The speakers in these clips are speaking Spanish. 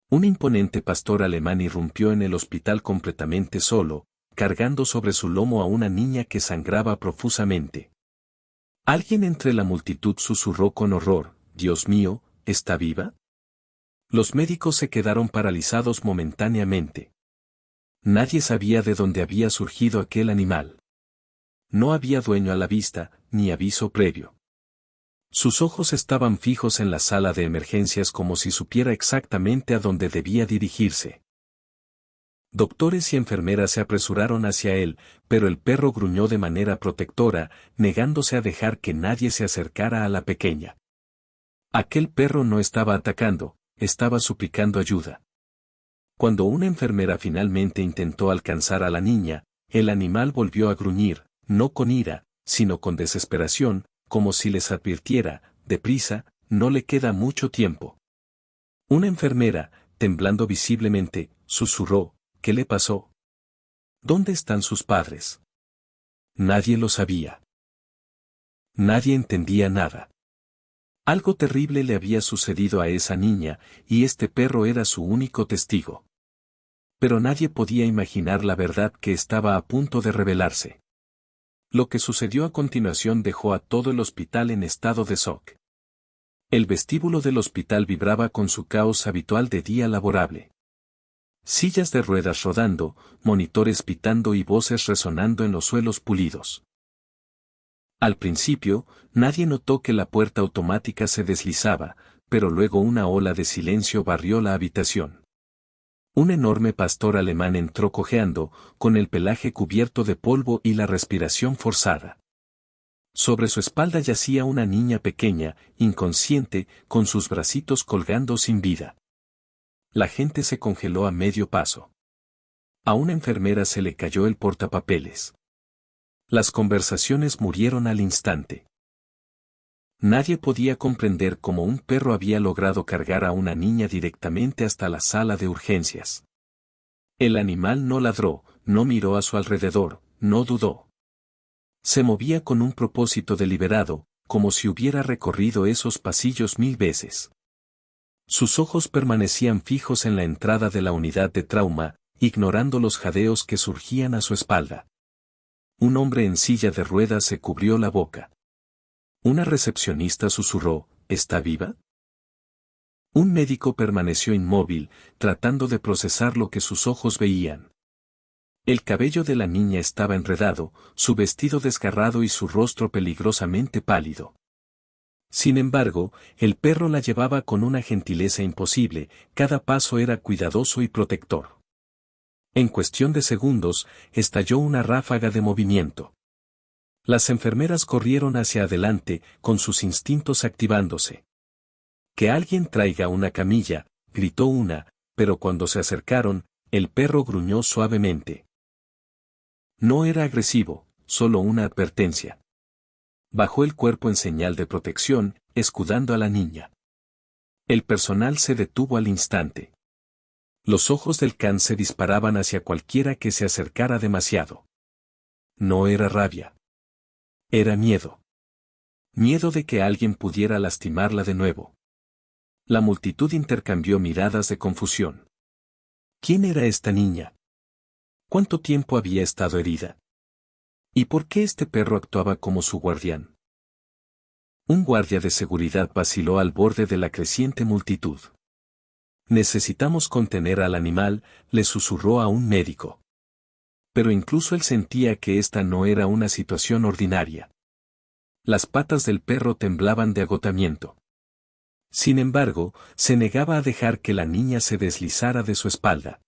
Un imponente pastor alemán irrumpió en el hospital completamente solo, cargando sobre su lomo a una niña que sangraba profusamente. Alguien entre la multitud susurró con horror: «Dios mío, ¿está viva?». Los médicos se quedaron paralizados momentáneamente. Nadie sabía de dónde había surgido aquel animal. No había dueño a la vista, ni aviso previo. Sus ojos estaban fijos en la sala de emergencias como si supiera exactamente a dónde debía dirigirse. Doctores y enfermeras se apresuraron hacia él, pero el perro gruñó de manera protectora, negándose a dejar que nadie se acercara a la pequeña. Aquel perro no estaba atacando, estaba suplicando ayuda. Cuando una enfermera finalmente intentó alcanzar a la niña, el animal volvió a gruñir, no con ira, sino con desesperación, como si les advirtiera: «Deprisa, no le queda mucho tiempo». Una enfermera, temblando visiblemente, susurró: «¿Qué le pasó? ¿Dónde están sus padres?». Nadie lo sabía. Nadie entendía nada. Algo terrible le había sucedido a esa niña, y este perro era su único testigo. Pero nadie podía imaginar la verdad que estaba a punto de revelarse. Lo que sucedió a continuación dejó a todo el hospital en estado de shock. El vestíbulo del hospital vibraba con su caos habitual de día laborable. Sillas de ruedas rodando, monitores pitando y voces resonando en los suelos pulidos. Al principio, nadie notó que la puerta automática se deslizaba, pero luego una ola de silencio barrió la habitación. Un enorme pastor alemán entró cojeando, con el pelaje cubierto de polvo y la respiración forzada. Sobre su espalda yacía una niña pequeña, inconsciente, con sus bracitos colgando sin vida. La gente se congeló a medio paso. A una enfermera se le cayó el portapapeles. Las conversaciones murieron al instante. Nadie podía comprender cómo un perro había logrado cargar a una niña directamente hasta la sala de urgencias. El animal no ladró, no miró a su alrededor, no dudó. Se movía con un propósito deliberado, como si hubiera recorrido esos pasillos 1000 veces. Sus ojos permanecían fijos en la entrada de la unidad de trauma, ignorando los jadeos que surgían a su espalda. Un hombre en silla de ruedas se cubrió la boca. Una recepcionista susurró: ¿está viva? Un médico permaneció inmóvil, tratando de procesar lo que sus ojos veían. El cabello de la niña estaba enredado, su vestido desgarrado y su rostro peligrosamente pálido. Sin embargo, el perro la llevaba con una gentileza imposible, cada paso era cuidadoso y protector. En cuestión de segundos, estalló una ráfaga de movimiento. Las enfermeras corrieron hacia adelante, con sus instintos activándose. «Que alguien traiga una camilla», gritó una, pero cuando se acercaron, el perro gruñó suavemente. No era agresivo, solo una advertencia. Bajó el cuerpo en señal de protección, escudando a la niña. El personal se detuvo al instante. Los ojos del can se disparaban hacia cualquiera que se acercara demasiado. No era rabia. Era miedo. Miedo de que alguien pudiera lastimarla de nuevo. La multitud intercambió miradas de confusión. ¿Quién era esta niña? ¿Cuánto tiempo había estado herida? ¿Y por qué este perro actuaba como su guardián? Un guardia de seguridad vaciló al borde de la creciente multitud. «Necesitamos contener al animal», le susurró a un médico. Pero incluso él sentía que esta no era una situación ordinaria. Las patas del perro temblaban de agotamiento. Sin embargo, se negaba a dejar que la niña se deslizara de su espalda.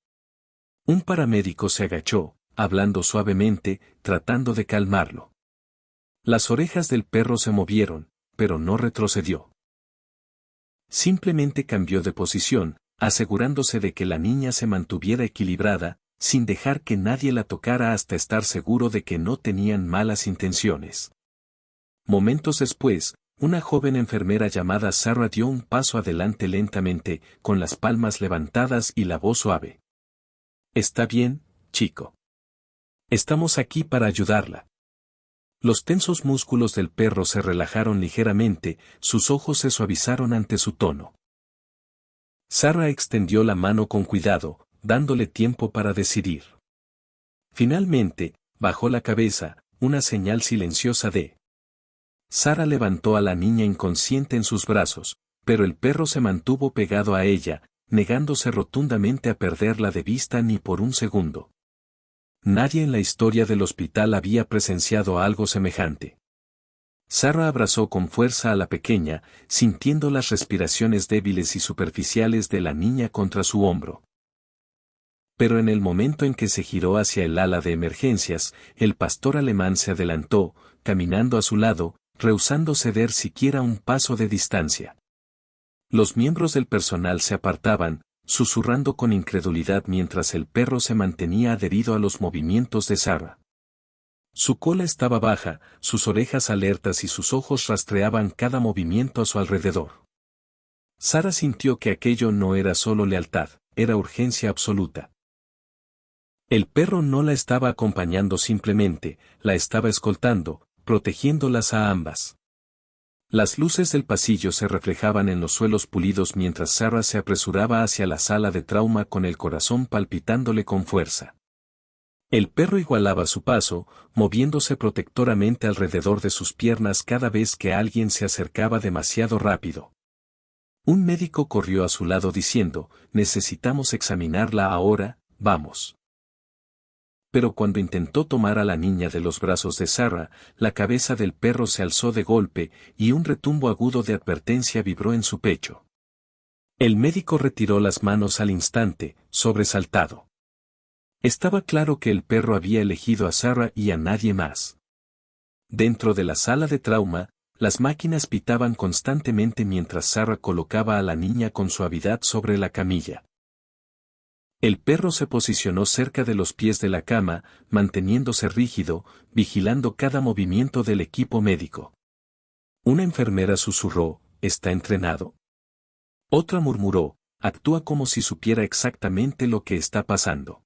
Un paramédico se agachó, hablando suavemente, tratando de calmarlo. Las orejas del perro se movieron, pero no retrocedió. Simplemente cambió de posición, asegurándose de que la niña se mantuviera equilibrada, sin dejar que nadie la tocara hasta estar seguro de que no tenían malas intenciones. Momentos después, una joven enfermera llamada Sarah dio un paso adelante lentamente, con las palmas levantadas y la voz suave. «Está bien, chico. Estamos aquí para ayudarla». Los tensos músculos del perro se relajaron ligeramente, sus ojos se suavizaron ante su tono. Sarah extendió la mano con cuidado, dándole tiempo para decidir. Finalmente, bajó la cabeza, una señal silenciosa de. Sarah levantó a la niña inconsciente en sus brazos, pero el perro se mantuvo pegado a ella, negándose rotundamente a perderla de vista ni por un segundo. Nadie en la historia del hospital había presenciado algo semejante. Sarah abrazó con fuerza a la pequeña, sintiendo las respiraciones débiles y superficiales de la niña contra su hombro. Pero en el momento en que se giró hacia el ala de emergencias, el pastor alemán se adelantó, caminando a su lado, rehusando ceder siquiera un paso de distancia. Los miembros del personal se apartaban, susurrando con incredulidad mientras el perro se mantenía adherido a los movimientos de Sarah. Su cola estaba baja, sus orejas alertas y sus ojos rastreaban cada movimiento a su alrededor. Sarah sintió que aquello no era solo lealtad, era urgencia absoluta. El perro no la estaba acompañando simplemente, la estaba escoltando, protegiéndolas a ambas. Las luces del pasillo se reflejaban en los suelos pulidos mientras Sarah se apresuraba hacia la sala de trauma con el corazón palpitándole con fuerza. El perro igualaba su paso, moviéndose protectoramente alrededor de sus piernas cada vez que alguien se acercaba demasiado rápido. Un médico corrió a su lado diciendo, «Necesitamos examinarla ahora, vamos». Pero cuando intentó tomar a la niña de los brazos de Sarah, la cabeza del perro se alzó de golpe, y un retumbo agudo de advertencia vibró en su pecho. El médico retiró las manos al instante, sobresaltado. Estaba claro que el perro había elegido a Sarah y a nadie más. Dentro de la sala de trauma, las máquinas pitaban constantemente mientras Sarah colocaba a la niña con suavidad sobre la camilla. El perro se posicionó cerca de los pies de la cama, manteniéndose rígido, vigilando cada movimiento del equipo médico. Una enfermera susurró, «¿Está entrenado?». Otra murmuró, «Actúa como si supiera exactamente lo que está pasando».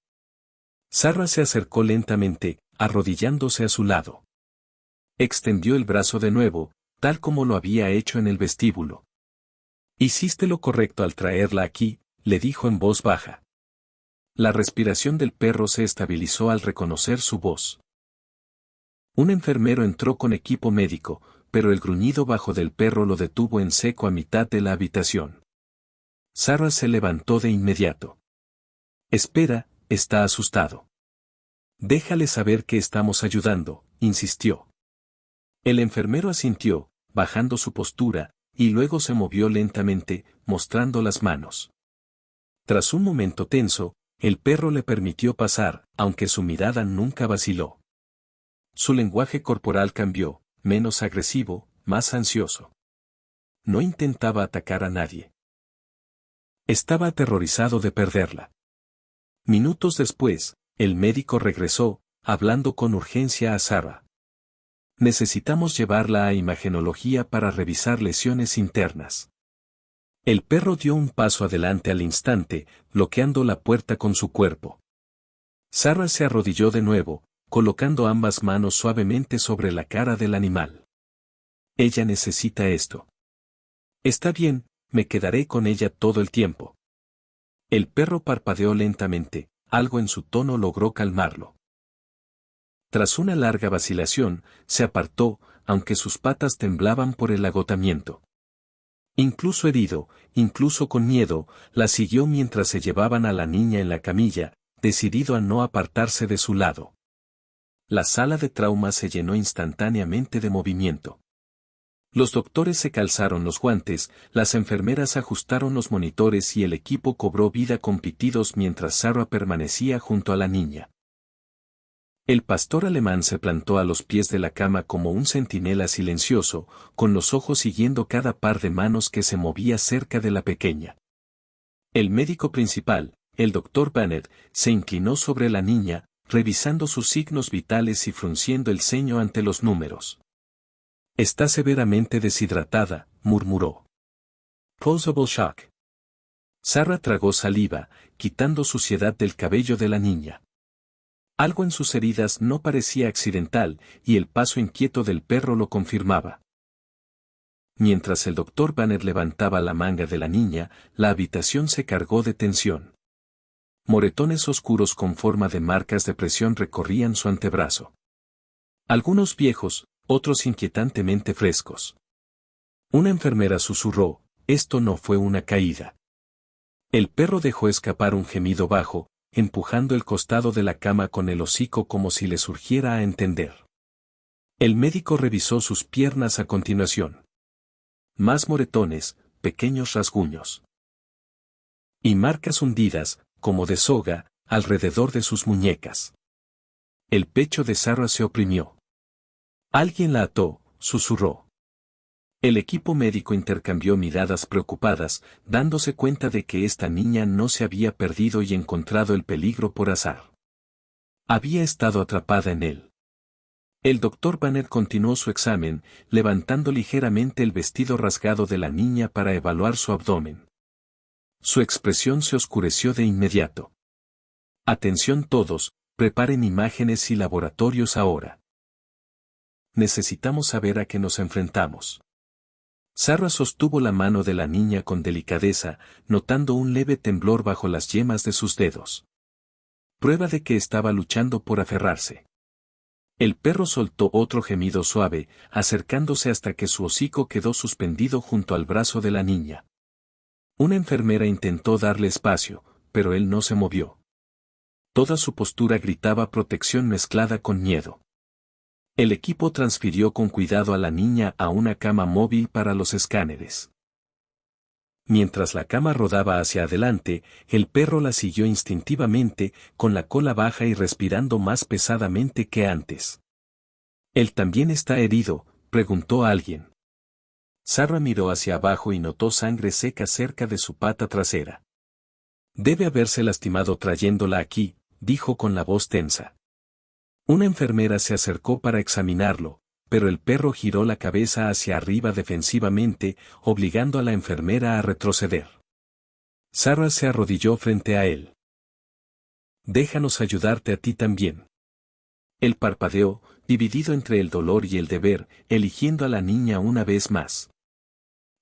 Sarah se acercó lentamente, arrodillándose a su lado. Extendió el brazo de nuevo, tal como lo había hecho en el vestíbulo. «Hiciste lo correcto al traerla aquí», le dijo en voz baja. La respiración del perro se estabilizó al reconocer su voz. Un enfermero entró con equipo médico, pero el gruñido bajo del perro lo detuvo en seco a mitad de la habitación. Sarah se levantó de inmediato. «Espera, está asustado». «Déjale saber que estamos ayudando», insistió. El enfermero asintió, bajando su postura, y luego se movió lentamente, mostrando las manos. Tras un momento tenso, el perro le permitió pasar, aunque su mirada nunca vaciló. Su lenguaje corporal cambió, menos agresivo, más ansioso. No intentaba atacar a nadie. Estaba aterrorizado de perderla. Minutos después, el médico regresó, hablando con urgencia a Sarah. «Necesitamos llevarla a imagenología para revisar lesiones internas». El perro dio un paso adelante al instante, bloqueando la puerta con su cuerpo. Sarah se arrodilló de nuevo, colocando ambas manos suavemente sobre la cara del animal. «Ella necesita esto». «Está bien, me quedaré con ella todo el tiempo». El perro parpadeó lentamente, algo en su tono logró calmarlo. Tras una larga vacilación, se apartó, aunque sus patas temblaban por el agotamiento. Incluso herido, incluso con miedo, la siguió mientras se llevaban a la niña en la camilla, decidido a no apartarse de su lado. La sala de trauma se llenó instantáneamente de movimiento. Los doctores se calzaron los guantes, las enfermeras ajustaron los monitores y el equipo cobró vida con pitidos mientras Sarah permanecía junto a la niña. El pastor alemán se plantó a los pies de la cama como un centinela silencioso, con los ojos siguiendo cada par de manos que se movía cerca de la pequeña. El médico principal, el doctor Bennett, se inclinó sobre la niña, revisando sus signos vitales y frunciendo el ceño ante los números. «Está severamente deshidratada», murmuró. «Possible shock». Sarah tragó saliva, quitando suciedad del cabello de la niña. Algo en sus heridas no parecía accidental, y el paso inquieto del perro lo confirmaba. Mientras el doctor Banner levantaba la manga de la niña, la habitación se cargó de tensión. Moretones oscuros con forma de marcas de presión recorrían su antebrazo. Algunos viejos, otros inquietantemente frescos. Una enfermera susurró, esto no fue una caída. El perro dejó escapar un gemido bajo, empujando el costado de la cama con el hocico como si le surgiera a entender. El médico revisó sus piernas a continuación. Más moretones, pequeños rasguños. Y marcas hundidas, como de soga, alrededor de sus muñecas. El pecho de Sarah se oprimió. Alguien la ató, susurró. El equipo médico intercambió miradas preocupadas, dándose cuenta de que esta niña no se había perdido y encontrado el peligro por azar. Había estado atrapada en él. El doctor Banner continuó su examen, levantando ligeramente el vestido rasgado de la niña para evaluar su abdomen. Su expresión se oscureció de inmediato. Atención todos, preparen imágenes y laboratorios ahora. Necesitamos saber a qué nos enfrentamos. Sarah sostuvo la mano de la niña con delicadeza, notando un leve temblor bajo las yemas de sus dedos. Prueba de que estaba luchando por aferrarse. El perro soltó otro gemido suave, acercándose hasta que su hocico quedó suspendido junto al brazo de la niña. Una enfermera intentó darle espacio, pero él no se movió. Toda su postura gritaba protección mezclada con miedo. El equipo transfirió con cuidado a la niña a una cama móvil para los escáneres. Mientras la cama rodaba hacia adelante, el perro la siguió instintivamente, con la cola baja y respirando más pesadamente que antes. ¿Él también está herido?, preguntó alguien. Sarah miró hacia abajo y notó sangre seca cerca de su pata trasera. Debe haberse lastimado trayéndola aquí, dijo con la voz tensa. Una enfermera se acercó para examinarlo, pero el perro giró la cabeza hacia arriba defensivamente, obligando a la enfermera a retroceder. Sarah se arrodilló frente a él. Déjanos ayudarte a ti también. Él parpadeó, dividido entre el dolor y el deber, eligiendo a la niña una vez más.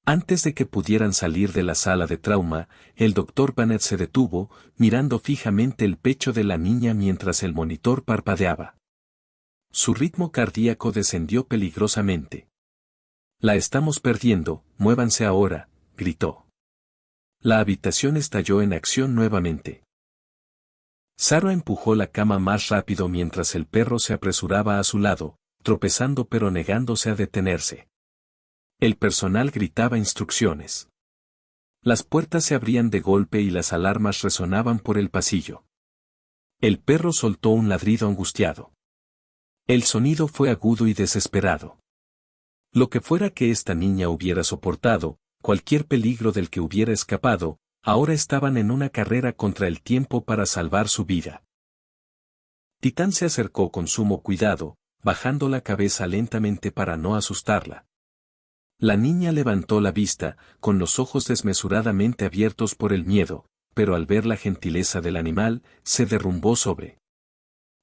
Antes de que pudieran salir de la sala de trauma, el doctor Banner se detuvo, mirando fijamente el pecho de la niña mientras el monitor parpadeaba. Su ritmo cardíaco descendió peligrosamente. La estamos perdiendo, muévanse ahora, gritó. La habitación estalló en acción nuevamente. Sarah empujó la cama más rápido mientras el perro se apresuraba a su lado, tropezando pero negándose a detenerse. El personal gritaba instrucciones. Las puertas se abrían de golpe y las alarmas resonaban por el pasillo. El perro soltó un ladrido angustiado. El sonido fue agudo y desesperado. Lo que fuera que esta niña hubiera soportado, cualquier peligro del que hubiera escapado, ahora estaban en una carrera contra el tiempo para salvar su vida. Titán se acercó con sumo cuidado, bajando la cabeza lentamente para no asustarla. La niña levantó la vista, con los ojos desmesuradamente abiertos por el miedo, pero al ver la gentileza del animal, se derrumbó sobre.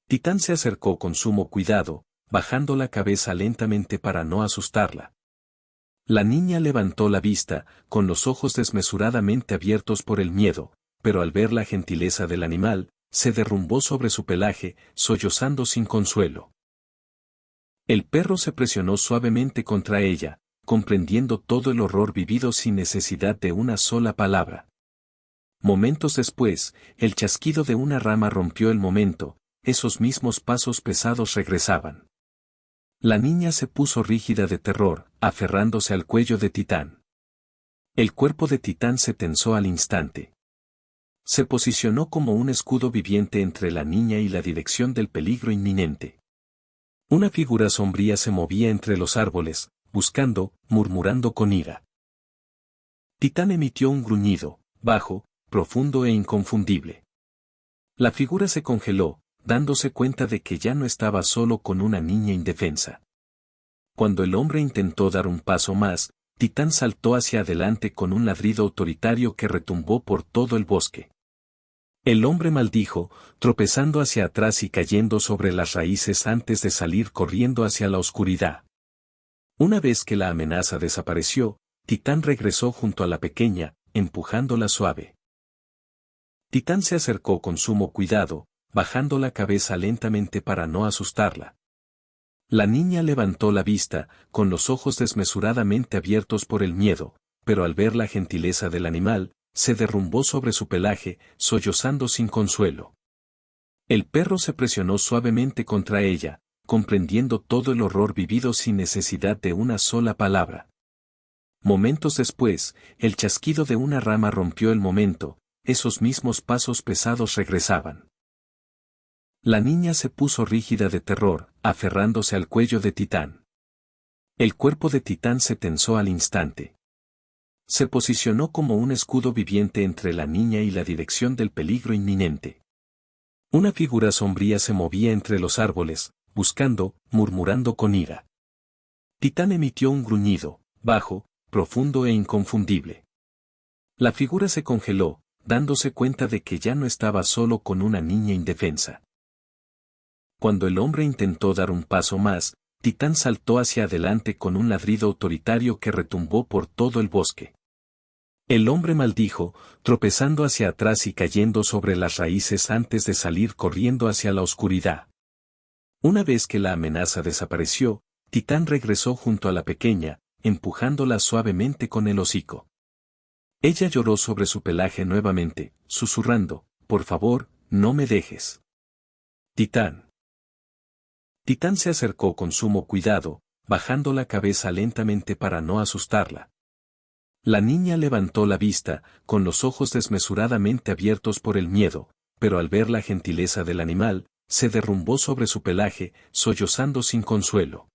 Titán se acercó con sumo cuidado, bajando la cabeza lentamente para no asustarla. La niña levantó la vista, con los ojos desmesuradamente abiertos por el miedo, pero al ver la gentileza del animal, se derrumbó sobre su pelaje, sollozando sin consuelo. El perro se presionó suavemente contra ella, comprendiendo todo el horror vivido sin necesidad de una sola palabra. Momentos después, el chasquido de una rama rompió el momento, esos mismos pasos pesados regresaban. La niña se puso rígida de terror, aferrándose al cuello de Titán. El cuerpo de Titán se tensó al instante. Se posicionó como un escudo viviente entre la niña y la dirección del peligro inminente. Una figura sombría se movía entre los árboles, buscando, murmurando con ira. Titán emitió un gruñido, bajo, profundo e inconfundible. La figura se congeló, dándose cuenta de que ya no estaba solo con una niña indefensa. Cuando el hombre intentó dar un paso más, Titán saltó hacia adelante con un ladrido autoritario que retumbó por todo el bosque. El hombre maldijo, tropezando hacia atrás y cayendo sobre las raíces antes de salir corriendo hacia la oscuridad. Una vez que la amenaza desapareció, Titán regresó junto a la pequeña, empujándola suave. Titán se acercó con sumo cuidado, bajando la cabeza lentamente para no asustarla. La niña levantó la vista, con los ojos desmesuradamente abiertos por el miedo, pero al ver la gentileza del animal, se derrumbó sobre su pelaje, sollozando sin consuelo. El perro se presionó suavemente contra ella, comprendiendo todo el horror vivido sin necesidad de una sola palabra. Momentos después, el chasquido de una rama rompió el momento, esos mismos pasos pesados regresaban. La niña se puso rígida de terror, aferrándose al cuello de Titán. El cuerpo de Titán se tensó al instante. Se posicionó como un escudo viviente entre la niña y la dirección del peligro inminente. Una figura sombría se movía entre los árboles, buscando, murmurando con ira. Titán emitió un gruñido, bajo, profundo e inconfundible. La figura se congeló, dándose cuenta de que ya no estaba solo con una niña indefensa. Cuando el hombre intentó dar un paso más, Titán saltó hacia adelante con un ladrido autoritario que retumbó por todo el bosque. El hombre maldijo, tropezando hacia atrás y cayendo sobre las raíces antes de salir corriendo hacia la oscuridad. Una vez que la amenaza desapareció, Titán regresó junto a la pequeña, empujándola suavemente con el hocico. Ella lloró sobre su pelaje nuevamente, susurrando, «Por favor, no me dejes». Titán. Titán se acercó con sumo cuidado, bajando la cabeza lentamente para no asustarla. La niña levantó la vista, con los ojos desmesuradamente abiertos por el miedo, pero al ver la gentileza del animal, se derrumbó sobre su pelaje, sollozando sin consuelo.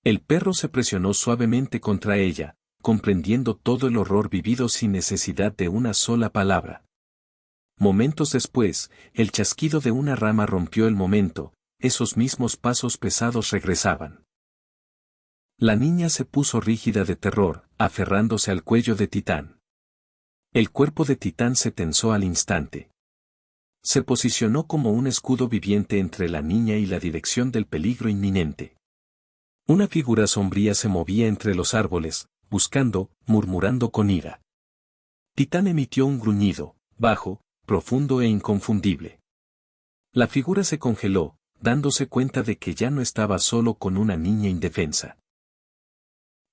El perro se presionó suavemente contra ella, comprendiendo todo el horror vivido sin necesidad de una sola palabra. Momentos después, el chasquido de una rama rompió el momento, esos mismos pasos pesados regresaban. La niña se puso rígida de terror, aferrándose al cuello de Titán. El cuerpo de Titán se tensó al instante. Se posicionó como un escudo viviente entre la niña y la dirección del peligro inminente. Una figura sombría se movía entre los árboles, buscando, murmurando con ira. Titán emitió un gruñido, bajo, profundo e inconfundible. La figura se congeló, dándose cuenta de que ya no estaba solo con una niña indefensa.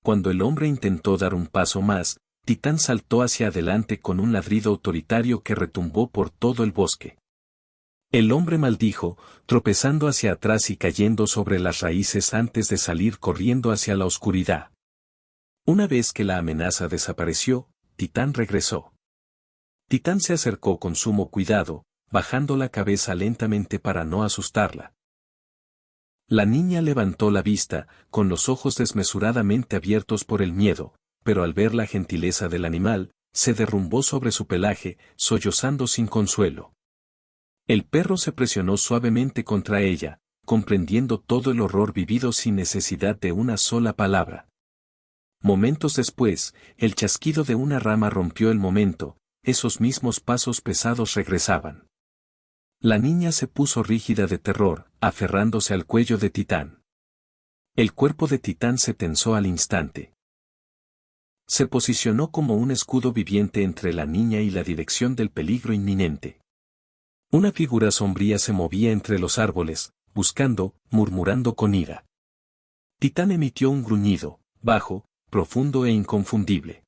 Cuando el hombre intentó dar un paso más, Titán saltó hacia adelante con un ladrido autoritario que retumbó por todo el bosque. El hombre maldijo, tropezando hacia atrás y cayendo sobre las raíces antes de salir corriendo hacia la oscuridad. Una vez que la amenaza desapareció, Titán regresó. Titán se acercó con sumo cuidado, bajando la cabeza lentamente para no asustarla. La niña levantó la vista, con los ojos desmesuradamente abiertos por el miedo, pero al ver la gentileza del animal, se derrumbó sobre su pelaje, sollozando sin consuelo. El perro se presionó suavemente contra ella, comprendiendo todo el horror vivido sin necesidad de una sola palabra. Momentos después, el chasquido de una rama rompió el momento, esos mismos pasos pesados regresaban. La niña se puso rígida de terror, aferrándose al cuello de Titán. El cuerpo de Titán se tensó al instante. Se posicionó como un escudo viviente entre la niña y la dirección del peligro inminente. Una figura sombría se movía entre los árboles, buscando, murmurando con ira. Titán emitió un gruñido, bajo, profundo e inconfundible.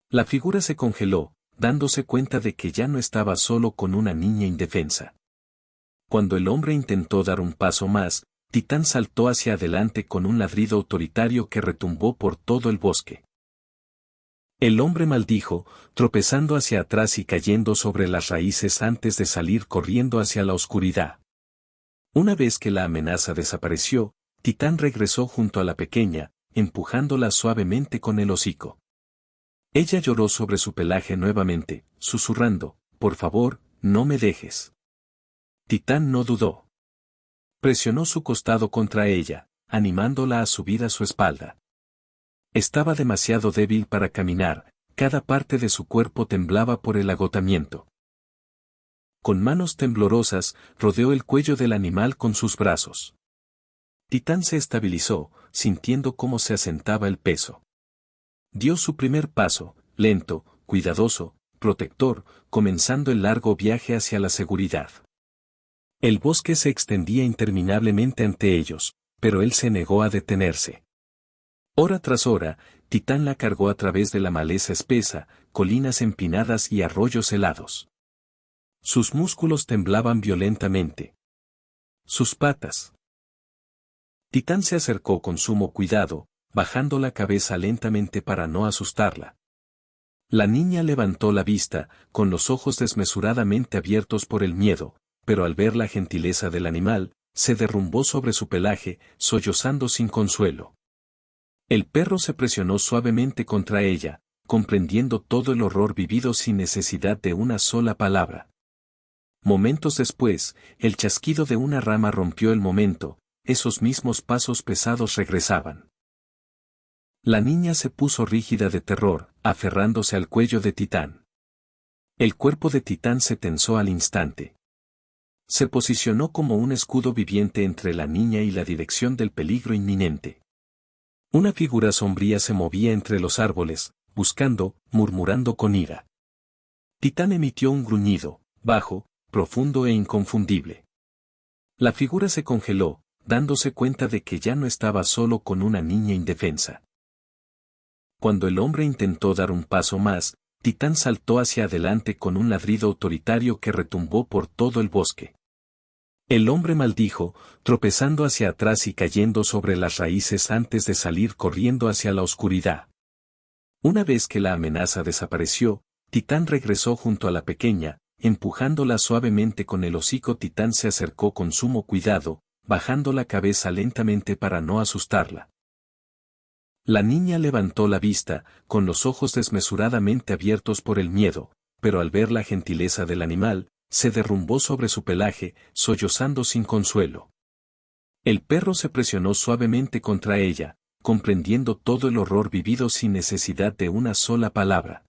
La figura se congeló, dándose cuenta de que ya no estaba solo con una niña indefensa. Cuando el hombre intentó dar un paso más, Titán saltó hacia adelante con un ladrido autoritario que retumbó por todo el bosque. El hombre maldijo, tropezando hacia atrás y cayendo sobre las raíces antes de salir corriendo hacia la oscuridad. Una vez que la amenaza desapareció, Titán regresó junto a la pequeña, empujándola suavemente con el hocico. Ella lloró sobre su pelaje nuevamente, susurrando, «Por favor, no me dejes». Titán no dudó. Presionó su costado contra ella, animándola a subir a su espalda. Estaba demasiado débil para caminar, cada parte de su cuerpo temblaba por el agotamiento. Con manos temblorosas, rodeó el cuello del animal con sus brazos. Titán se estabilizó, sintiendo cómo se asentaba el peso. Dio su primer paso, lento, cuidadoso, protector, comenzando el largo viaje hacia la seguridad. El bosque se extendía interminablemente ante ellos, pero él se negó a detenerse. Hora tras hora, Titán la cargó a través de la maleza espesa, colinas empinadas y arroyos helados. Sus músculos temblaban violentamente. Sus patas. Titán se acercó con sumo cuidado, bajando la cabeza lentamente para no asustarla. La niña levantó la vista, con los ojos desmesuradamente abiertos por el miedo, pero al ver la gentileza del animal, se derrumbó sobre su pelaje, sollozando sin consuelo. El perro se presionó suavemente contra ella, comprendiendo todo el horror vivido sin necesidad de una sola palabra. Momentos después, el chasquido de una rama rompió el momento, esos mismos pasos pesados regresaban. La niña se puso rígida de terror, aferrándose al cuello de Titán. El cuerpo de Titán se tensó al instante. Se posicionó como un escudo viviente entre la niña y la dirección del peligro inminente. Una figura sombría se movía entre los árboles, buscando, murmurando con ira. Titán emitió un gruñido, bajo, profundo e inconfundible. La figura se congeló, dándose cuenta de que ya no estaba solo con una niña indefensa. Cuando el hombre intentó dar un paso más, Titán saltó hacia adelante con un ladrido autoritario que retumbó por todo el bosque. El hombre maldijo, tropezando hacia atrás y cayendo sobre las raíces antes de salir corriendo hacia la oscuridad. Una vez que la amenaza desapareció, Titán regresó junto a la pequeña, empujándola suavemente con el hocico. Titán se acercó con sumo cuidado, bajando la cabeza lentamente para no asustarla. La niña levantó la vista, con los ojos desmesuradamente abiertos por el miedo, pero al ver la gentileza del animal, se derrumbó sobre su pelaje, sollozando sin consuelo. El perro se presionó suavemente contra ella, comprendiendo todo el horror vivido sin necesidad de una sola palabra.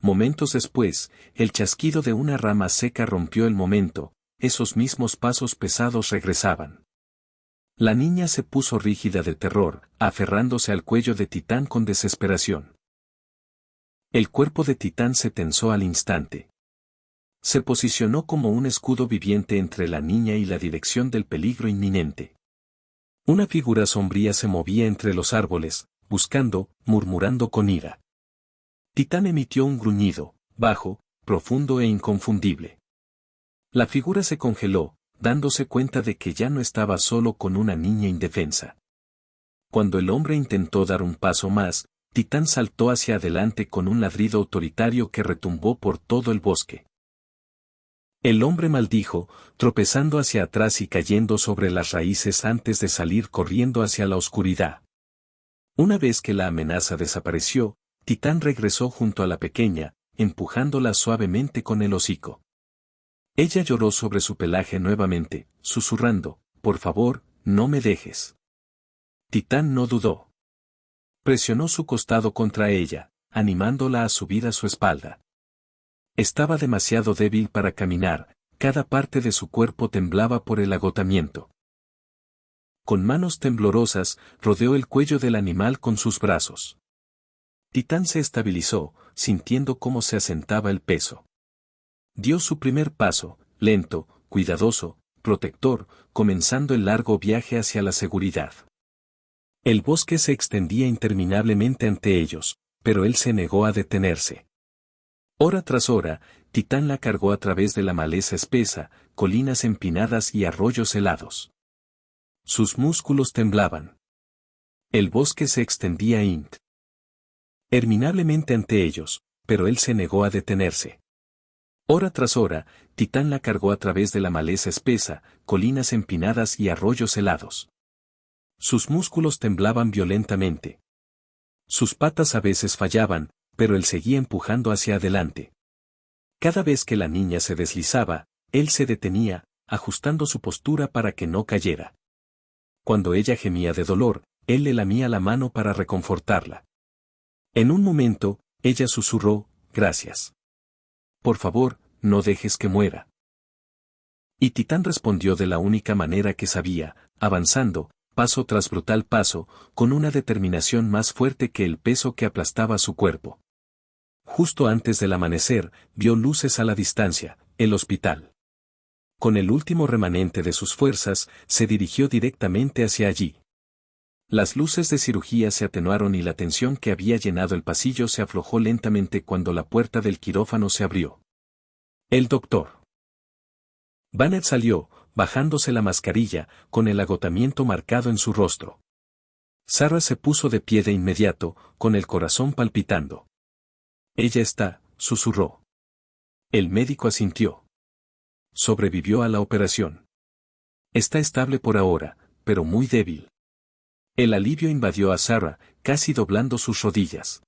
Momentos después, el chasquido de una rama seca rompió el momento, esos mismos pasos pesados regresaban. La niña se puso rígida de terror, aferrándose al cuello de Titán con desesperación. El cuerpo de Titán se tensó al instante. Se posicionó como un escudo viviente entre la niña y la dirección del peligro inminente. Una figura sombría se movía entre los árboles, buscando, murmurando con ira. Titán emitió un gruñido, bajo, profundo e inconfundible. La figura se congeló, dándose cuenta de que ya no estaba solo con una niña indefensa. Cuando el hombre intentó dar un paso más, Titán saltó hacia adelante con un ladrido autoritario que retumbó por todo el bosque. El hombre maldijo, tropezando hacia atrás y cayendo sobre las raíces antes de salir corriendo hacia la oscuridad. Una vez que la amenaza desapareció, Titán regresó junto a la pequeña, empujándola suavemente con el hocico. Ella lloró sobre su pelaje nuevamente, susurrando, «Por favor, no me dejes». Titán no dudó. Presionó su costado contra ella, animándola a subir a su espalda. Estaba demasiado débil para caminar, cada parte de su cuerpo temblaba por el agotamiento. Con manos temblorosas, rodeó el cuello del animal con sus brazos. Titán se estabilizó, sintiendo cómo se asentaba el peso. Dio su primer paso, lento, cuidadoso, protector, comenzando el largo viaje hacia la seguridad. El bosque se extendía interminablemente ante ellos, pero él se negó a detenerse. Hora tras hora, Titán la cargó a través de la maleza espesa, colinas empinadas y arroyos helados. Sus músculos temblaban. El bosque se extendía interminablemente ante ellos, pero él se negó a detenerse. Hora tras hora, Titán la cargó a través de la maleza espesa, colinas empinadas y arroyos helados. Sus músculos temblaban violentamente. Sus patas a veces fallaban, pero él seguía empujando hacia adelante. Cada vez que la niña se deslizaba, él se detenía, ajustando su postura para que no cayera. Cuando ella gemía de dolor, él le lamía la mano para reconfortarla. En un momento, ella susurró, «Gracias. Por favor, no dejes que muera». Y Titán respondió de la única manera que sabía, avanzando, paso tras brutal paso, con una determinación más fuerte que el peso que aplastaba su cuerpo. Justo antes del amanecer, vio luces a la distancia, el hospital. Con el último remanente de sus fuerzas, se dirigió directamente hacia allí. Las luces de cirugía se atenuaron y la tensión que había llenado el pasillo se aflojó lentamente cuando la puerta del quirófano se abrió. El doctor. Bennett salió, bajándose la mascarilla, con el agotamiento marcado en su rostro. Sarah se puso de pie de inmediato, con el corazón palpitando. Ella está, susurró. El médico asintió. Sobrevivió a la operación. Está estable por ahora, pero muy débil. El alivio invadió a Sarah, casi doblando sus rodillas.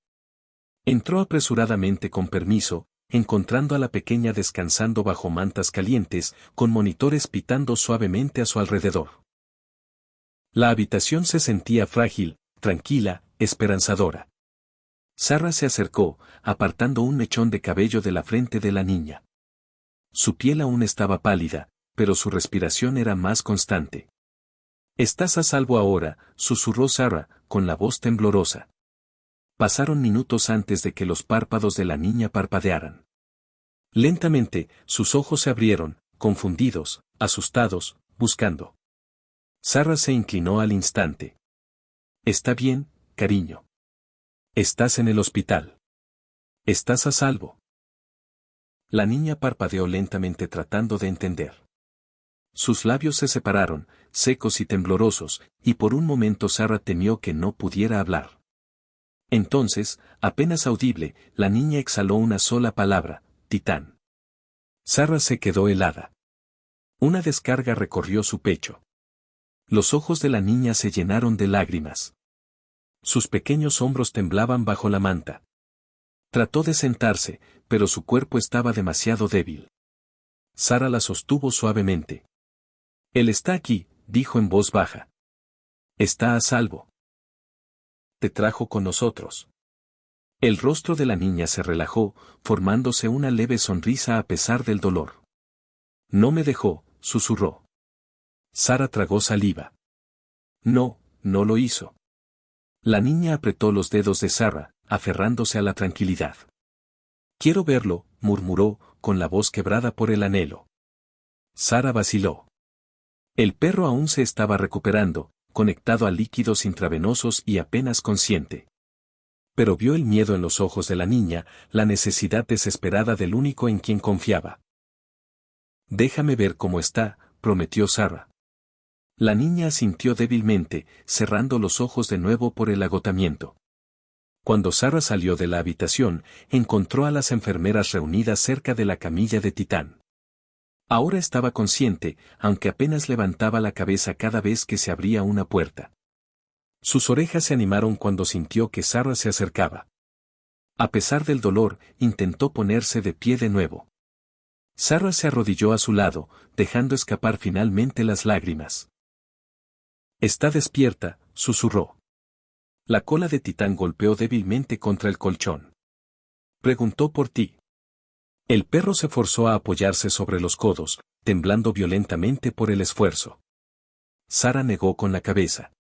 Entró apresuradamente con permiso, encontrando a la pequeña descansando bajo mantas calientes, con monitores pitando suavemente a su alrededor. La habitación se sentía frágil, tranquila, esperanzadora. Sarah se acercó, apartando un mechón de cabello de la frente de la niña. Su piel aún estaba pálida, pero su respiración era más constante. «Estás a salvo ahora», susurró Sarah, con la voz temblorosa. Pasaron minutos antes de que los párpados de la niña parpadearan. Lentamente, sus ojos se abrieron, confundidos, asustados, buscando. Sarah se inclinó al instante. «Está bien, cariño. Estás en el hospital. Estás a salvo». La niña parpadeó lentamente tratando de entender. Sus labios se separaron, secos y temblorosos, y por un momento Sarah temió que no pudiera hablar. Entonces, apenas audible, la niña exhaló una sola palabra: Titán. Sarah se quedó helada. Una descarga recorrió su pecho. Los ojos de la niña se llenaron de lágrimas. Sus pequeños hombros temblaban bajo la manta. Trató de sentarse, pero su cuerpo estaba demasiado débil. Sarah la sostuvo suavemente. «Él está aquí», dijo en voz baja. «Está a salvo. Te trajo con nosotros». El rostro de la niña se relajó, formándose una leve sonrisa a pesar del dolor. «No me dejó», susurró. Sarah tragó saliva. «No, no lo hizo». La niña apretó los dedos de Sarah, aferrándose a la tranquilidad. «Quiero verlo», murmuró, con la voz quebrada por el anhelo. Sarah vaciló. El perro aún se estaba recuperando, conectado a líquidos intravenosos y apenas consciente. Pero vio el miedo en los ojos de la niña, la necesidad desesperada del único en quien confiaba. «Déjame ver cómo está», prometió Sarah. La niña asintió débilmente, cerrando los ojos de nuevo por el agotamiento. Cuando Sarah salió de la habitación, encontró a las enfermeras reunidas cerca de la camilla de Titán. Ahora estaba consciente, aunque apenas levantaba la cabeza cada vez que se abría una puerta. Sus orejas se animaron cuando sintió que Sarah se acercaba. A pesar del dolor, intentó ponerse de pie de nuevo. Sarah se arrodilló a su lado, dejando escapar finalmente las lágrimas. «Está despierta», susurró. La cola de Titán golpeó débilmente contra el colchón. «Preguntó por ti». El perro se forzó a apoyarse sobre los codos, temblando violentamente por el esfuerzo. Sarah negó con la cabeza.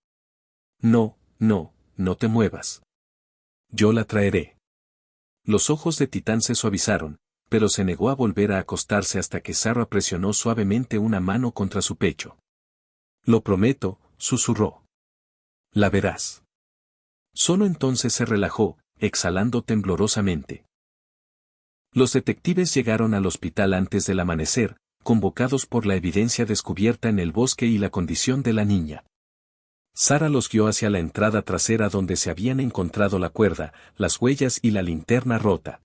«No, no, no te muevas. Yo la traeré». Los ojos de Titán se suavizaron, pero se negó a volver a acostarse hasta que Sarah presionó suavemente una mano contra su pecho. «Lo prometo», susurró. «La verás». Solo entonces se relajó, exhalando temblorosamente. Los detectives llegaron al hospital antes del amanecer, convocados por la evidencia descubierta en el bosque y la condición de la niña. Sarah los guió hacia la entrada trasera donde se habían encontrado la cuerda, las huellas y la linterna rota.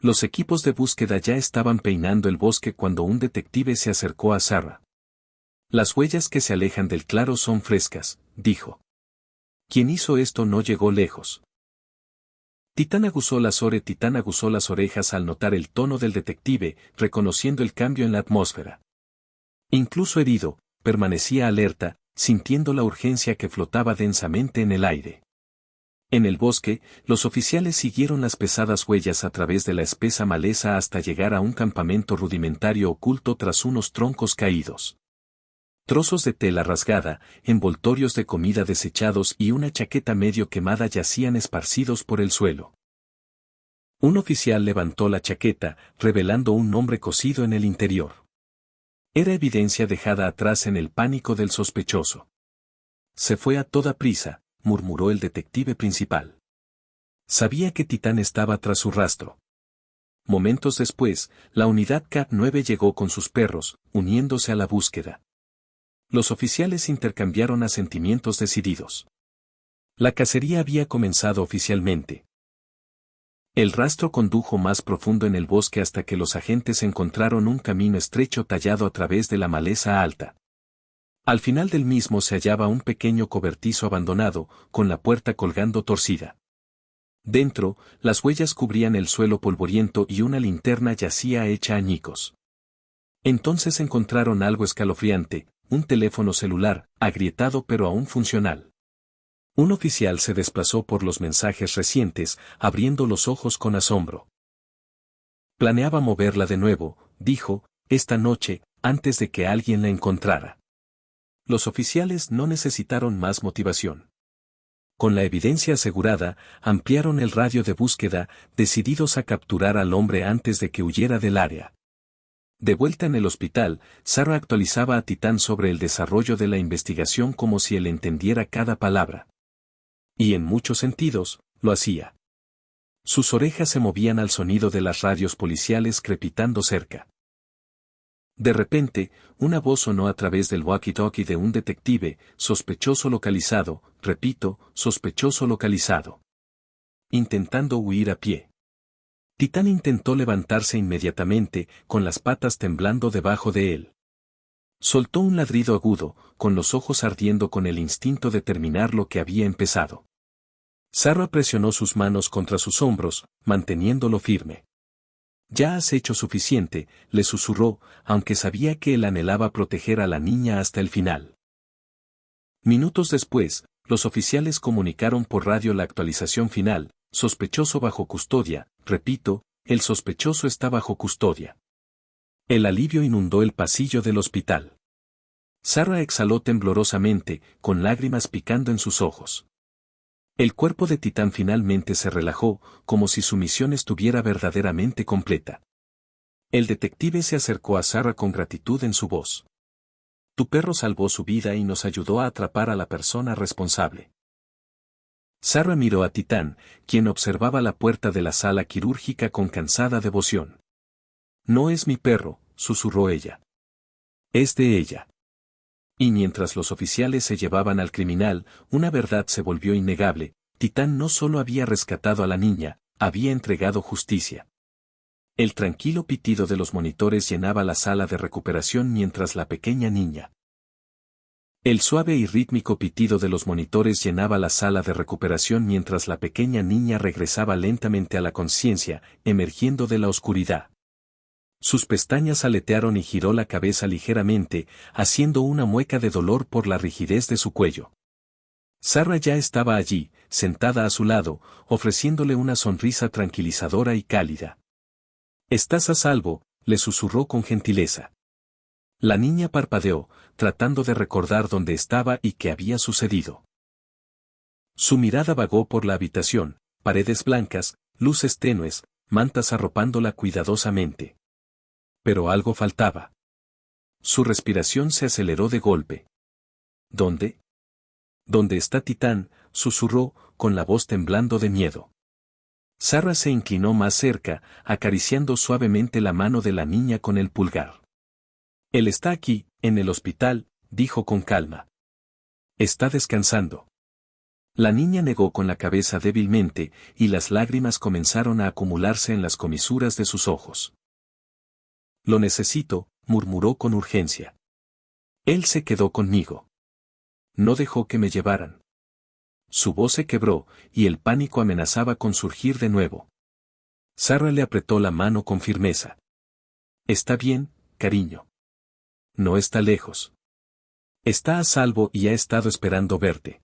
Los equipos de búsqueda ya estaban peinando el bosque cuando un detective se acercó a Sarah. «Las huellas que se alejan del claro son frescas», dijo. «Quien hizo esto no llegó lejos». Titán aguzó las orejas al notar el tono del detective, reconociendo el cambio en la atmósfera. Incluso herido, permanecía alerta, sintiendo la urgencia que flotaba densamente en el aire. En el bosque, los oficiales siguieron las pesadas huellas a través de la espesa maleza hasta llegar a un campamento rudimentario oculto tras unos troncos caídos. Trozos de tela rasgada, envoltorios de comida desechados y una chaqueta medio quemada yacían esparcidos por el suelo. Un oficial levantó la chaqueta, revelando un nombre cosido en el interior. Era evidencia dejada atrás en el pánico del sospechoso. Se fue a toda prisa, murmuró el detective principal. Sabía que Titán estaba tras su rastro. Momentos después, la unidad CAT-9 llegó con sus perros, uniéndose a la búsqueda. Los oficiales intercambiaron asentimientos decididos. La cacería había comenzado oficialmente. El rastro condujo más profundo en el bosque hasta que los agentes encontraron un camino estrecho tallado a través de la maleza alta. Al final del mismo se hallaba un pequeño cobertizo abandonado, con la puerta colgando torcida. Dentro, las huellas cubrían el suelo polvoriento y una linterna yacía hecha añicos. Entonces encontraron algo escalofriante, un teléfono celular, agrietado pero aún funcional. Un oficial se desplazó por los mensajes recientes, abriendo los ojos con asombro. Planeaba moverla de nuevo, dijo, esta noche, antes de que alguien la encontrara. Los oficiales no necesitaron más motivación. Con la evidencia asegurada, ampliaron el radio de búsqueda, decididos a capturar al hombre antes de que huyera del área. De vuelta en el hospital, Sarah actualizaba a Titán sobre el desarrollo de la investigación como si él entendiera cada palabra. Y en muchos sentidos, lo hacía. Sus orejas se movían al sonido de las radios policiales crepitando cerca. De repente, una voz sonó a través del walkie-talkie de un detective, sospechoso localizado, repito, sospechoso localizado. Intentando huir a pie. Titán intentó levantarse inmediatamente, con las patas temblando debajo de él. Soltó un ladrido agudo, con los ojos ardiendo con el instinto de terminar lo que había empezado. Sarah presionó sus manos contra sus hombros, manteniéndolo firme. Ya has hecho suficiente, le susurró, aunque sabía que él anhelaba proteger a la niña hasta el final. Minutos después, los oficiales comunicaron por radio la actualización final, sospechoso bajo custodia, repito, el sospechoso está bajo custodia. El alivio inundó el pasillo del hospital. Sarah exhaló temblorosamente, con lágrimas picando en sus ojos. El cuerpo de Titán finalmente se relajó, como si su misión estuviera verdaderamente completa. El detective se acercó a Sarah con gratitud en su voz. Tu perro salvó su vida y nos ayudó a atrapar a la persona responsable. Sarah miró a Titán, quien observaba la puerta de la sala quirúrgica con cansada devoción. No es mi perro, susurró ella. Es de ella. Y mientras los oficiales se llevaban al criminal, una verdad se volvió innegable, Titán no solo había rescatado a la niña, había entregado justicia. El tranquilo pitido de los monitores llenaba la sala de recuperación mientras la pequeña niña. El suave y rítmico pitido de los monitores llenaba la sala de recuperación mientras la pequeña niña regresaba lentamente a la conciencia, emergiendo de la oscuridad. Sus pestañas aletearon y giró la cabeza ligeramente, haciendo una mueca de dolor por la rigidez de su cuello. Sarah ya estaba allí, sentada a su lado, ofreciéndole una sonrisa tranquilizadora y cálida. «Estás a salvo», le susurró con gentileza. La niña parpadeó, tratando de recordar dónde estaba y qué había sucedido. Su mirada vagó por la habitación, paredes blancas, luces tenues, mantas arropándola cuidadosamente. Pero algo faltaba. Su respiración se aceleró de golpe. ¿Dónde? ¿Dónde está Titán?, susurró, con la voz temblando de miedo. Sarah se inclinó más cerca, acariciando suavemente la mano de la niña con el pulgar. Él está aquí, en el hospital, dijo con calma. Está descansando. La niña negó con la cabeza débilmente, y las lágrimas comenzaron a acumularse en las comisuras de sus ojos. Lo necesito, murmuró con urgencia. Él se quedó conmigo. No dejó que me llevaran. Su voz se quebró, y el pánico amenazaba con surgir de nuevo. Sarah le apretó la mano con firmeza. Está bien, cariño. No está lejos. Está a salvo y ha estado esperando verte.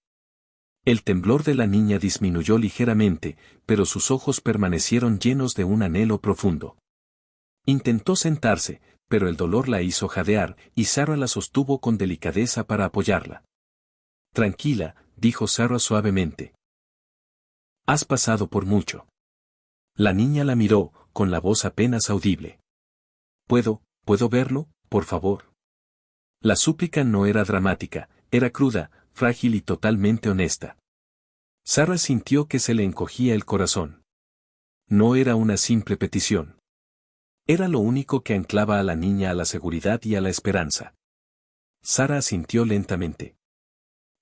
El temblor de la niña disminuyó ligeramente, pero sus ojos permanecieron llenos de un anhelo profundo. Intentó sentarse, pero el dolor la hizo jadear, y Sarah la sostuvo con delicadeza para apoyarla. Tranquila, dijo Sarah suavemente. Has pasado por mucho. La niña la miró, con la voz apenas audible. ¿Puedo verlo, por favor? La súplica no era dramática, era cruda, frágil y totalmente honesta. Sarah sintió que se le encogía el corazón. No era una simple petición. Era lo único que anclaba a la niña a la seguridad y a la esperanza. Sarah asintió lentamente.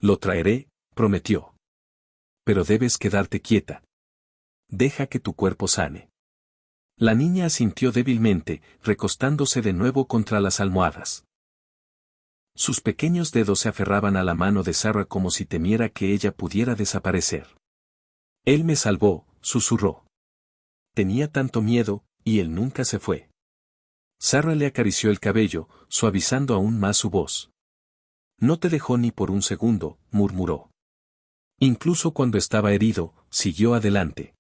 Lo traeré, prometió. Pero debes quedarte quieta. Deja que tu cuerpo sane. La niña asintió débilmente, recostándose de nuevo contra las almohadas. Sus pequeños dedos se aferraban a la mano de Sarah como si temiera que ella pudiera desaparecer. Él me salvó, susurró. Tenía tanto miedo, y él nunca se fue. Sarah le acarició el cabello, suavizando aún más su voz. No te dejó ni por un segundo, murmuró. Incluso cuando estaba herido, siguió adelante.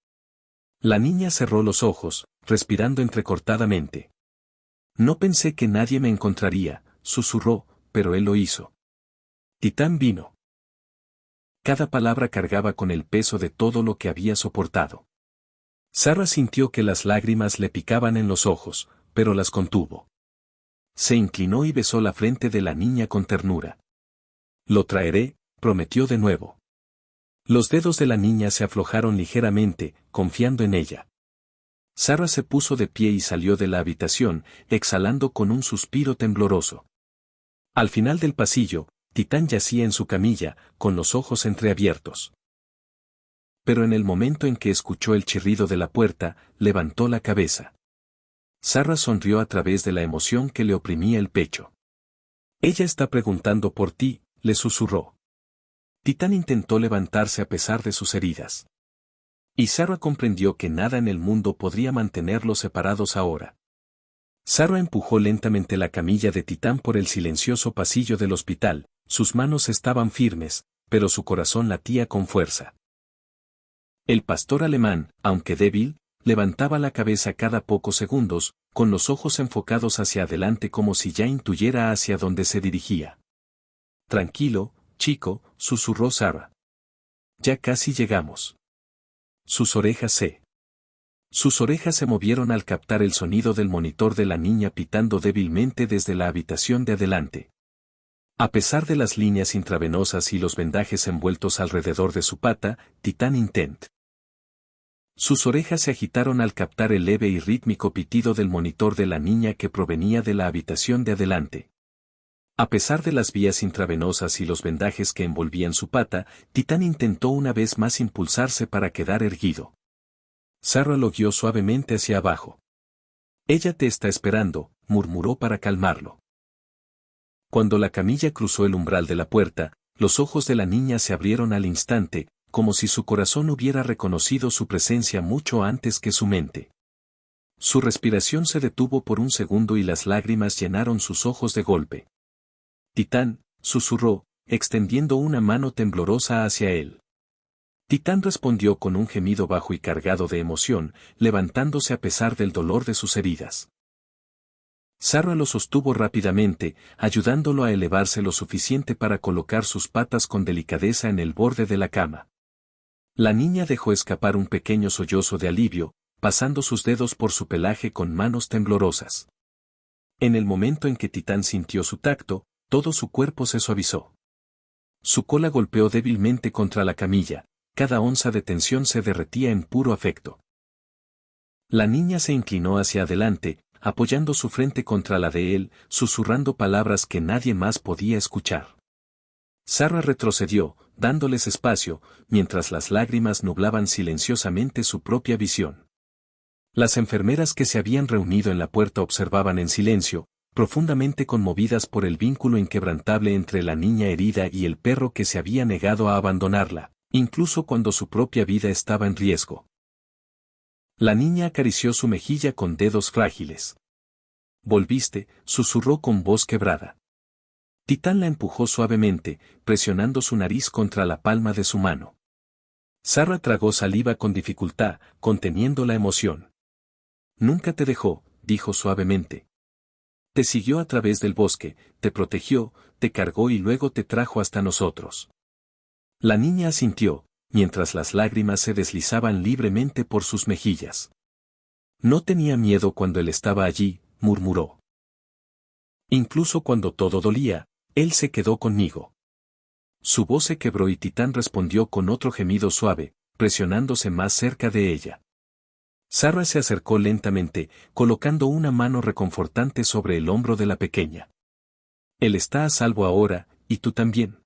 La niña cerró los ojos, respirando entrecortadamente. No pensé que nadie me encontraría, susurró, pero él lo hizo. Titán vino. Cada palabra cargaba con el peso de todo lo que había soportado. Sarah sintió que las lágrimas le picaban en los ojos, pero las contuvo. Se inclinó y besó la frente de la niña con ternura. Lo traeré, prometió de nuevo. Los dedos de la niña se aflojaron ligeramente, confiando en ella. Sarah se puso de pie y salió de la habitación, exhalando con un suspiro tembloroso. Al final del pasillo, Titán yacía en su camilla, con los ojos entreabiertos. Pero en el momento en que escuchó el chirrido de la puerta, levantó la cabeza. Sarah sonrió a través de la emoción que le oprimía el pecho. Ella está preguntando por ti, le susurró. Titán intentó levantarse a pesar de sus heridas. Y Sarah comprendió que nada en el mundo podría mantenerlos separados ahora. Sarah empujó lentamente la camilla de Titán por el silencioso pasillo del hospital, sus manos estaban firmes, pero su corazón latía con fuerza. El pastor alemán, aunque débil, levantaba la cabeza cada pocos segundos, con los ojos enfocados hacia adelante como si ya intuyera hacia dónde se dirigía. Tranquilo, chico, susurró Sarah. Ya casi llegamos. Sus orejas se movieron al captar el sonido del monitor de la niña pitando débilmente desde la habitación de adelante. A pesar de las líneas intravenosas y los vendajes envueltos alrededor de su pata, Titán intent. Sus orejas se agitaron al captar el leve y rítmico pitido del monitor de la niña que provenía de la habitación de adelante. A pesar de las vías intravenosas y los vendajes que envolvían su pata, Titán intentó una vez más impulsarse para quedar erguido. Sarah lo guió suavemente hacia abajo. Ella te está esperando, murmuró para calmarlo. Cuando la camilla cruzó el umbral de la puerta, los ojos de la niña se abrieron al instante, como si su corazón hubiera reconocido su presencia mucho antes que su mente. Su respiración se detuvo por un segundo y las lágrimas llenaron sus ojos de golpe. Titán, susurró, extendiendo una mano temblorosa hacia él. Titán respondió con un gemido bajo y cargado de emoción, levantándose a pesar del dolor de sus heridas. Sarah lo sostuvo rápidamente, ayudándolo a elevarse lo suficiente para colocar sus patas con delicadeza en el borde de la cama. La niña dejó escapar un pequeño sollozo de alivio, pasando sus dedos por su pelaje con manos temblorosas. En el momento en que Titán sintió su tacto, todo su cuerpo se suavizó. Su cola golpeó débilmente contra la camilla, cada onza de tensión se derretía en puro afecto. La niña se inclinó hacia adelante, apoyando su frente contra la de él, susurrando palabras que nadie más podía escuchar. Sarah retrocedió, dándoles espacio, mientras las lágrimas nublaban silenciosamente su propia visión. Las enfermeras que se habían reunido en la puerta observaban en silencio, profundamente conmovidas por el vínculo inquebrantable entre la niña herida y el perro que se había negado a abandonarla, incluso cuando su propia vida estaba en riesgo. La niña acarició su mejilla con dedos frágiles. «Volviste», susurró con voz quebrada. Titán la empujó suavemente, presionando su nariz contra la palma de su mano. Sarah tragó saliva con dificultad, conteniendo la emoción. «Nunca te dejó», dijo suavemente. Te siguió a través del bosque, te protegió, te cargó y luego te trajo hasta nosotros. La niña asintió, mientras las lágrimas se deslizaban libremente por sus mejillas. No tenía miedo cuando él estaba allí, murmuró. Incluso cuando todo dolía, él se quedó conmigo. Su voz se quebró y Titán respondió con otro gemido suave, presionándose más cerca de ella. Sarah se acercó lentamente, colocando una mano reconfortante sobre el hombro de la pequeña. Él está a salvo ahora, y tú también.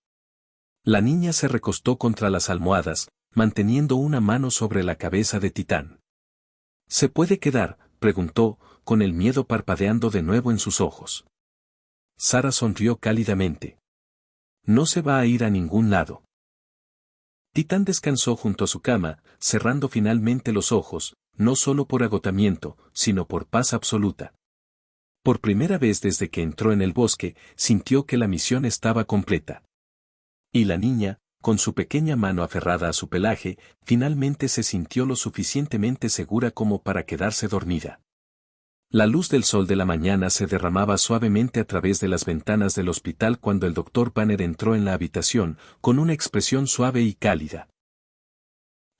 La niña se recostó contra las almohadas, manteniendo una mano sobre la cabeza de Titán. ¿Se puede quedar?, preguntó, con el miedo parpadeando de nuevo en sus ojos. Sarah sonrió cálidamente. No se va a ir a ningún lado. Titán descansó junto a su cama, cerrando finalmente los ojos, no solo por agotamiento, sino por paz absoluta. Por primera vez desde que entró en el bosque, sintió que la misión estaba completa. Y la niña, con su pequeña mano aferrada a su pelaje, finalmente se sintió lo suficientemente segura como para quedarse dormida. La luz del sol de la mañana se derramaba suavemente a través de las ventanas del hospital cuando el doctor Banner entró en la habitación, con una expresión suave y cálida.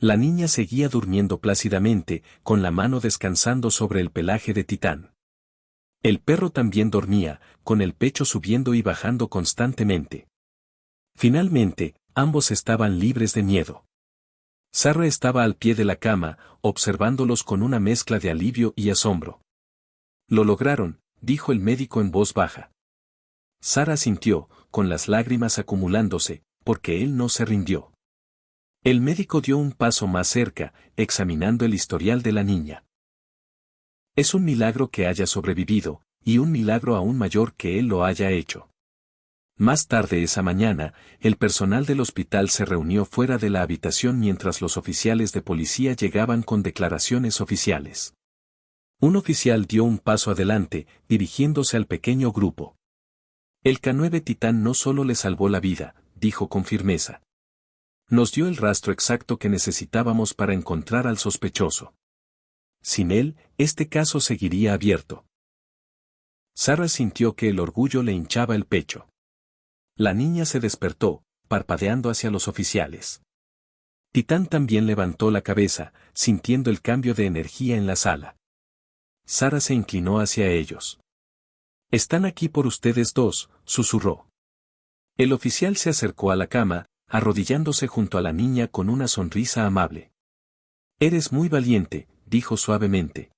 La niña seguía durmiendo plácidamente, con la mano descansando sobre el pelaje de Titán. El perro también dormía, con el pecho subiendo y bajando constantemente. Finalmente, ambos estaban libres de miedo. Sarah estaba al pie de la cama, observándolos con una mezcla de alivio y asombro. Lo lograron, dijo el médico en voz baja. Sarah sintió, con las lágrimas acumulándose, porque él no se rindió. El médico dio un paso más cerca, examinando el historial de la niña. Es un milagro que haya sobrevivido, y un milagro aún mayor que él lo haya hecho. Más tarde esa mañana, el personal del hospital se reunió fuera de la habitación mientras los oficiales de policía llegaban con declaraciones oficiales. Un oficial dio un paso adelante, dirigiéndose al pequeño grupo. El K9 Titán no solo le salvó la vida, dijo con firmeza. Nos dio el rastro exacto que necesitábamos para encontrar al sospechoso. Sin él, este caso seguiría abierto. Sarah sintió que el orgullo le hinchaba el pecho. La niña se despertó, parpadeando hacia los oficiales. Titán también levantó la cabeza, sintiendo el cambio de energía en la sala. Sarah se inclinó hacia ellos. «Están aquí por ustedes dos», susurró. El oficial se acercó a la cama, arrodillándose junto a la niña con una sonrisa amable. «Eres muy valiente», dijo suavemente.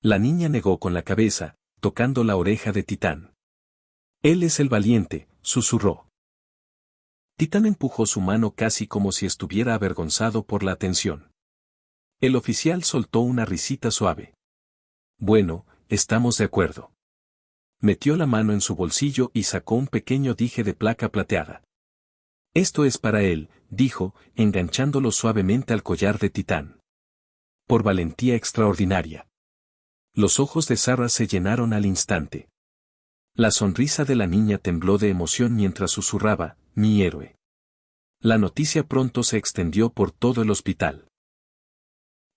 La niña negó con la cabeza, tocando la oreja de Titán. «Él es el valiente», susurró. Titán empujó su mano casi como si estuviera avergonzado por la atención. El oficial soltó una risita suave. «Bueno, estamos de acuerdo». Metió la mano en su bolsillo y sacó un pequeño dije de placa plateada. «Esto es para él», dijo, enganchándolo suavemente al collar de Titán. «Por valentía extraordinaria». Los ojos de Sarah se llenaron al instante. La sonrisa de la niña tembló de emoción mientras susurraba, «mi héroe». La noticia pronto se extendió por todo el hospital.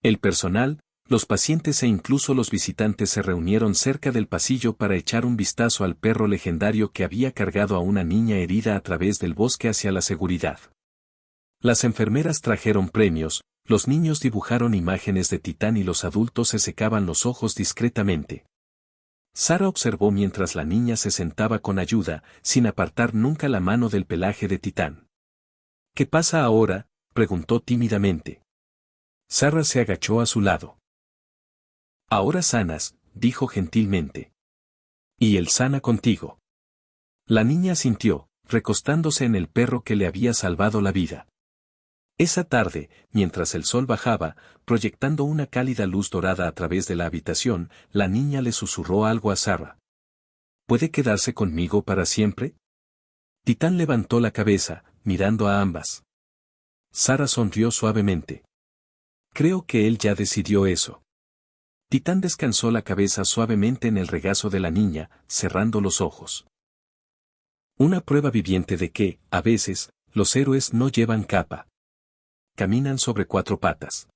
El personal, los pacientes e incluso los visitantes se reunieron cerca del pasillo para echar un vistazo al perro legendario que había cargado a una niña herida a través del bosque hacia la seguridad. Las enfermeras trajeron premios, los niños dibujaron imágenes de Titán y los adultos se secaban los ojos discretamente. Sarah observó mientras la niña se sentaba con ayuda, sin apartar nunca la mano del pelaje de Titán. «¿Qué pasa ahora?», preguntó tímidamente. Sarah se agachó a su lado. «Ahora sanas», dijo gentilmente. «Y él sana contigo». La niña asintió, recostándose en el perro que le había salvado la vida. Esa tarde, mientras el sol bajaba, proyectando una cálida luz dorada a través de la habitación, la niña le susurró algo a Sarah. «¿Puede quedarse conmigo para siempre?». Titán levantó la cabeza, mirando a ambas. Sarah sonrió suavemente. «Creo que él ya decidió eso». Titán descansó la cabeza suavemente en el regazo de la niña, cerrando los ojos. Una prueba viviente de que, a veces, los héroes no llevan capa. Caminan sobre 4 patas.